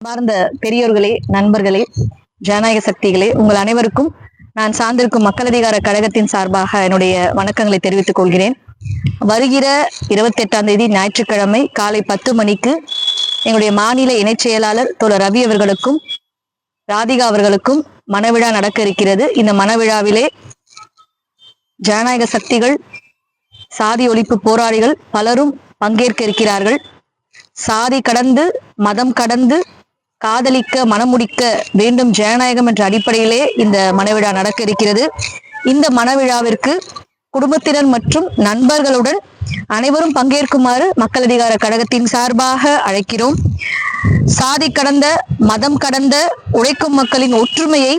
அன்பார்ந்த பெரியோர்களே, நண்பர்களே, ஜனநாயக சக்திகளே, உங்கள் அனைவருக்கும் நான் சார்ந்திருக்கும் மக்கள் அதிகார கழகத்தின் சார்பாக என்னுடைய வணக்கங்களை தெரிவித்துக் கொள்கிறேன். வருகிற 28ஆம் தேதி ஞாயிற்றுக்கிழமை காலை 10 மணிக்கு எங்களுடைய மாநில இணைச் செயலாளர் தோழர் ரவி அவர்களுக்கும் ராதிகா அவர்களுக்கும் மனவிழா நடக்க இருக்கிறது. இந்த மனவிழாவிலே ஜனநாயக சக்திகள், சாதி ஒழிப்பு போராளிகள் பலரும் பங்கேற்க இருக்கிறார்கள். சாதி கடந்து, மதம் கடந்து காதலிக்க, மனமுடிக்க வேண்டும் ஜனநாயகம் என்ற அடிப்படையிலே இந்த மனவிழா நடக்க இருக்கிறது. இந்த மனவிழாவிற்கு குடும்பத்தினர் மற்றும் நண்பர்களுடன் அனைவரும் பங்கேற்குமாறு மக்கள் அதிகார கழகத்தின் சார்பாக அழைக்கிறோம். சாதி கடந்த, மதம் கடந்த உழைக்கும் மக்களின் ஒற்றுமையை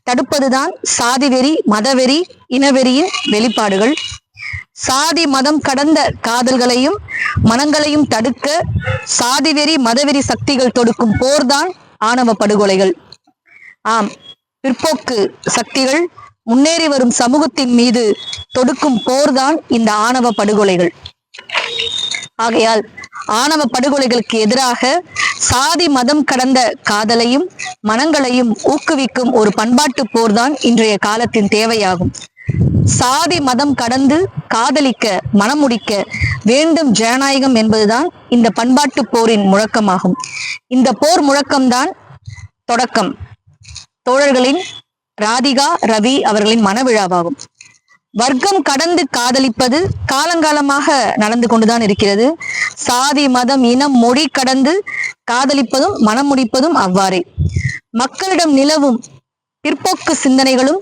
தடுப்பதுதான் சாதி வெறி, மதவெறி, இனவெறியின் வெளிப்பாடுகள். சாதி மதம் கடந்த காதல்களையும் மனங்களையும் தடுக்க சாதி வெறி, மதவெறி சக்திகள் தொடுக்கும் போர்தான் ஆணவ படுகொலைகள். ஆம், பிற்போக்கு சக்திகள் முன்னேறி வரும் சமூகத்தின் மீது தொடுக்கும் போர்தான் இந்த ஆணவ படுகொலைகள். ஆகையால் ஆணவ படுகொலைகளுக்கு எதிராக சாதி மதம் கடந்த காதலையும் மனங்களையும் ஊக்குவிக்கும் ஒரு பண்பாட்டு போர்தான் இன்றைய காலத்தின் தேவையாகும். சாதி மதம் கடந்து காதலிக்க, மனமுடிக்க வேண்டும் ஜனநாயகம் என்பதுதான் இந்த பண்பாட்டு போரின் முழக்கமாகும். இந்த போர் முழக்கம்தான் தொடக்கம் தோழர்களின் ராதிகா, ரவி அவர்களின் மனவிழாவாகும். வர்க்கம் கடந்து காதலிப்பது காலங்காலமாக நடந்து கொண்டுதான் இருக்கிறது. சாதி மதம் இனம் மொழி கடந்து காதலிப்பதும் மனம் முடிப்பதும் அவ்வாறே. மக்களிடம் நிலவும் பிற்போக்கு சிந்தனைகளும்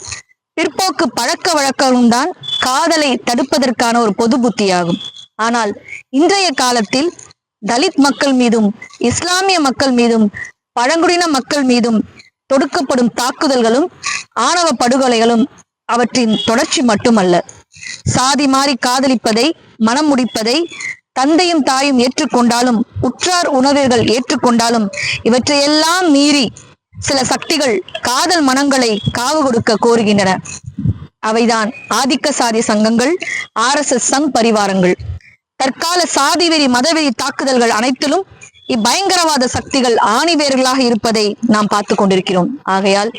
பிற்போக்கு பழக்க வழக்கங்களும் தான் காதலை தடுப்பதற்கான ஒரு பொது புத்தியாகும். ஆனால் இன்றைய காலத்தில் தலித் மக்கள் மீதும், இஸ்லாமிய மக்கள் மீதும், பழங்குடியின மக்கள் மீதும் தொடுக்கப்படும் தாக்குதல்களும் ஆணவ படுகொலைகளும் அவற்றின் தொடர்ச்சி மட்டுமல்ல. சாதி மாறி காதலிப்பதை, மனம் முடிப்பதை தந்தையும் தாயும் ஏற்றுக்கொண்டாலும், உற்றார் உணவர்கள் ஏற்றுக்கொண்டாலும், இவற்றையெல்லாம் மீறி சில சக்திகள் காதல் மனங்களை காவு கொடுக்க கோருகின்றன. அவைதான் ஆதிக்க சாதி சங்கங்கள், RSS சங் பரிவாரங்கள். தற்கால சாதி வெறி, மதவெறி தாக்குதல்கள் அனைத்திலும் இப்பயங்கரவாத சக்திகள் ஆணிவேர்களாக இருப்பதை நாம் பார்த்து கொண்டிருக்கிறோம். ஆகையால்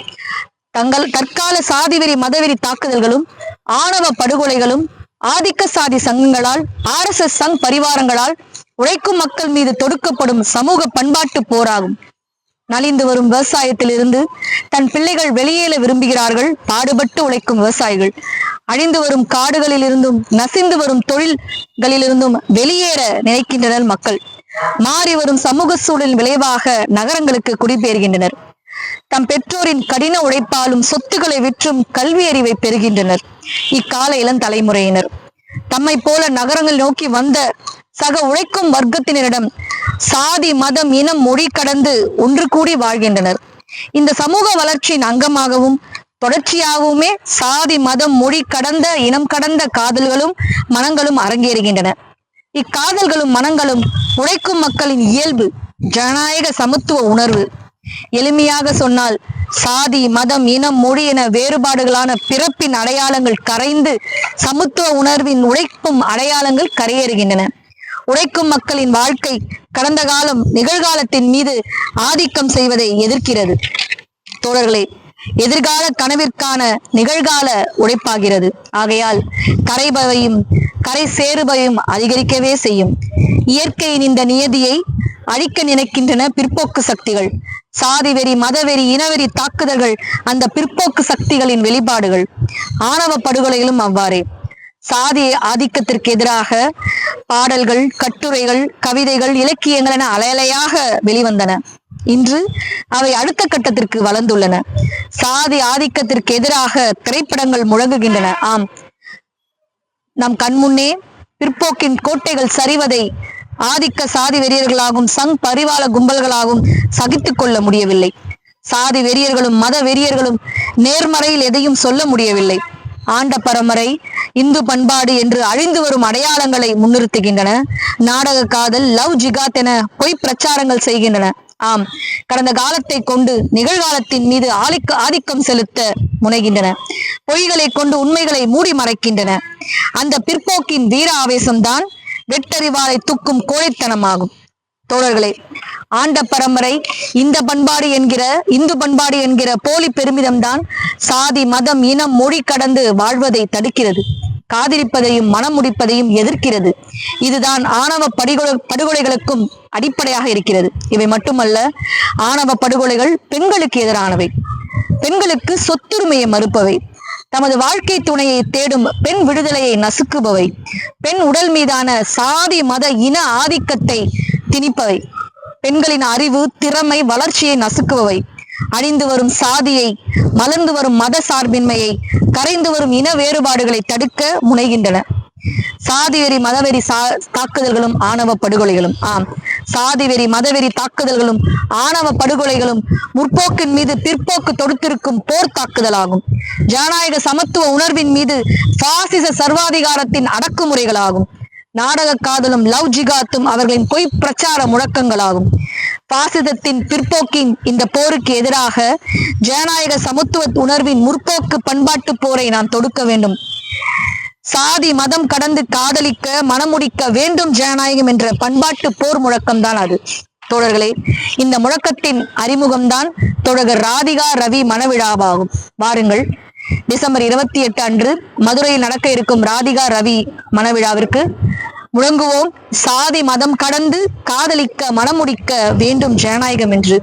தற்கால சாதி வெறி, மதவெறி தாக்குதல்களும் ஆணவ படுகொலைகளும் ஆதிக்க சாதி சங்கங்களால், RSS சங் பரிவாரங்களால் உழைக்கும் மக்கள் மீது தொடுக்கப்படும் சமூக பண்பாட்டு போராகும். நலிந்து வரும் விவசாயத்திலிருந்து தன் பிள்ளைகள் வெளியேற விரும்புகிறார்கள் பாடுபட்டு உழைக்கும் விவசாயிகள். அழிந்து வரும் காடுகளில் இருந்தும், நசிந்து வரும் தொழில்களிலிருந்தும் வெளியேற நினைக்கின்றனர் மக்கள். மாறி வரும் சமூக சூழலின் விளைவாக நகரங்களுக்கு குடிபெயர்கின்றனர். தம் பெற்றோரின் கடின உழைப்பாலும் சொத்துக்களை விற்றும் கல்வி அறிவை பெறுகின்றனர். இக்கால இளம் தலைமுறையினர் தம்மை போல நகரங்கள் நோக்கி வந்த சக உழைக்கும் வர்க்கத்தினரிடம் சாதி மதம் இனம் மொழி கடந்து ஒன்று கூடி வாழ்கின்றனர். இந்த சமூக வளர்ச்சியின் அங்கமாகவும் தொடர்ச்சியாகவுமே சாதி மதம் மொழி கடந்த, இனம் கடந்த காதல்களும் மனங்களும் அரங்கேறுகின்றன. இக்காதல்களும் மனங்களும் உழைக்கும் மக்களின் இயல்பு, ஜனநாயக சமத்துவ உணர்வு. எளிமையாக சொன்னால், சாதி மதம் இனம் மொழி என வேறுபாடுகளான பிறப்பின் அடையாளங்கள் கரைந்து சமத்துவ உணர்வின் உழைக்கும் அடையாளங்கள் கரையேறுகின்றன. உழைக்கும் மக்களின் வாழ்க்கை கடந்த காலம் நிகழ்காலத்தின் மீது ஆதிக்கம் செய்வதை எதிர்க்கிறது. தோழர்களே, எதிர்கால கனவிற்கான நிகழ்கால உழைப்பாகிறது. ஆகையால் கரைபவையும் கரை சேருபவையும் அதிகரிக்கவே செய்யும். இயற்கையின் இந்த நியதியை அழிக்க நினைக்கின்றன பிற்போக்கு சக்திகள். சாதி வெறி, மதவெறி, இனவெறி தாக்குதல்கள் அந்த பிற்போக்கு சக்திகளின் வெளிப்பாடுகள். ஆணவ படுகொலைகளும் அவ்வாறே. சாதி ஆதிக்கத்திற்கு எதிராக பாடல்கள், கட்டுரைகள், கவிதைகள், இலக்கியங்கள் என அலையலையாக வெளிவந்தன. இன்று அவை அடுத்த கட்டத்திற்கு வளர்ந்துள்ளன. சாதி ஆதிக்கத்திற்கு எதிராக திரைப்படங்கள் முழங்குகின்றன. ஆம், நம் கண்முன்னே பிற்போக்கின் கோட்டைகள் சரிவதை ஆதிக்க சாதி வெறியர்களாகும் சங் பரிவார கும்பல்களாகவும் சகித்துக் கொள்ள முடியவில்லை. சாதி வெறியர்களும் மத வெறியர்களும் நேர்மறையில் எதையும் சொல்ல முடியவில்லை. ஆண்ட பரம்பரை, இந்து பண்பாடு என்று அழிந்து வரும் அடையாளங்களை முன்னிறுத்துகின்றன. நாடக காதல், லவ் ஜிகாத் என பொய் பிரச்சாரங்கள் செய்கின்றன. ஆம், கடந்த காலத்தை கொண்டு நிகழ்காலத்தின் மீது ஆதிக்கம் செலுத்த முனைகின்றன. பொய்களை கொண்டு உண்மைகளை மூடி மறைக்கின்றன. அந்த பிற்போக்கின் வீர ஆவேசம்தான் வெட்டறிவாளை தூக்கும் கோழைத்தனமாகும். தோழர்களே, ஆண்ட பரம்பரை இந்த பண்பாடு என்கிற இந்து பண்பாடு என்கிற போலி பெருமிதம்தான் சாதி மதம் இனம் மொழி கடந்து வாழ்வதை தடுக்கிறது, காதலிப்பதையும் மனம் முடிப்பதையும் எதிர்க்கிறது. இதுதான் ஆணவ படுகொலைகளுக்கும் அடிப்படையாக இருக்கிறது. இவை மட்டுமல்ல, ஆணவ படுகொலைகள் பெண்களுக்கு எதிரானவை, பெண்களுக்கு சொத்துரிமையை மறுப்பவை, தமது வாழ்க்கை துணையை தேடும் பெண் விடுதலையை நசுக்குபவை, பெண் உடல் மீதான சாதி மத இன ஆதிக்கத்தை திணிப்பவை, பெண்களின் அறிவு திறமை வளர்ச்சியை நசுக்குபவை, அழிந்து வரும் சாதியை, மலர்ந்து வரும் மத சார்பின்மையை, கரைந்து வரும் இன வேறுபாடுகளை தடுக்க முனைகின்றன. சாதி வெறி மதவெறி தாக்குதல்களும் ஆணவ படுகொலைகளும், ஆம், சாதி வெறி மதவெறி தாக்குதல்களும் ஆணவ படுகொலைகளும் முற்போக்கின் மீது பிற்போக்கு தொடுத்திருக்கும் போர் தாக்குதலாகும். ஜனநாயக சமத்துவ உணர்வின் மீது பாசிச சர்வாதிகாரத்தின் அடக்குமுறைகளாகும். நாடக காதலும் லவ் ஜிகாத்தும் அவர்களின் பொய் பிரச்சார முழக்கங்களாகும். பாசிசத்தின் பிற்போக்கின் இந்த போருக்கு எதிராக ஜனநாயக சமத்துவ உணர்வின் முற்போக்கு பண்பாட்டு போரை நாம் தொடுக்க வேண்டும். சாதி மதம் கடந்து காதலிக்க மனமுடிக்க வேண்டும் ஜனநாயகம் என்ற பண்பாட்டு போர் முழக்கம்தான் அது. தோழர்களே, இந்த முழக்கத்தின் அறிமுகம்தான் தோழர் ராதிகா ரவி மணவிழாவாகும். வாருங்கள், டிசம்பர் 28 அன்று மதுரையில் நடக்க இருக்கும் ராதிகா ரவி மணவிழாவிற்கு முழங்குவோம், சாதி மதம் கடந்து காதலிக்க மனமுடிக்க வேண்டும் ஜனநாயகம் என்று.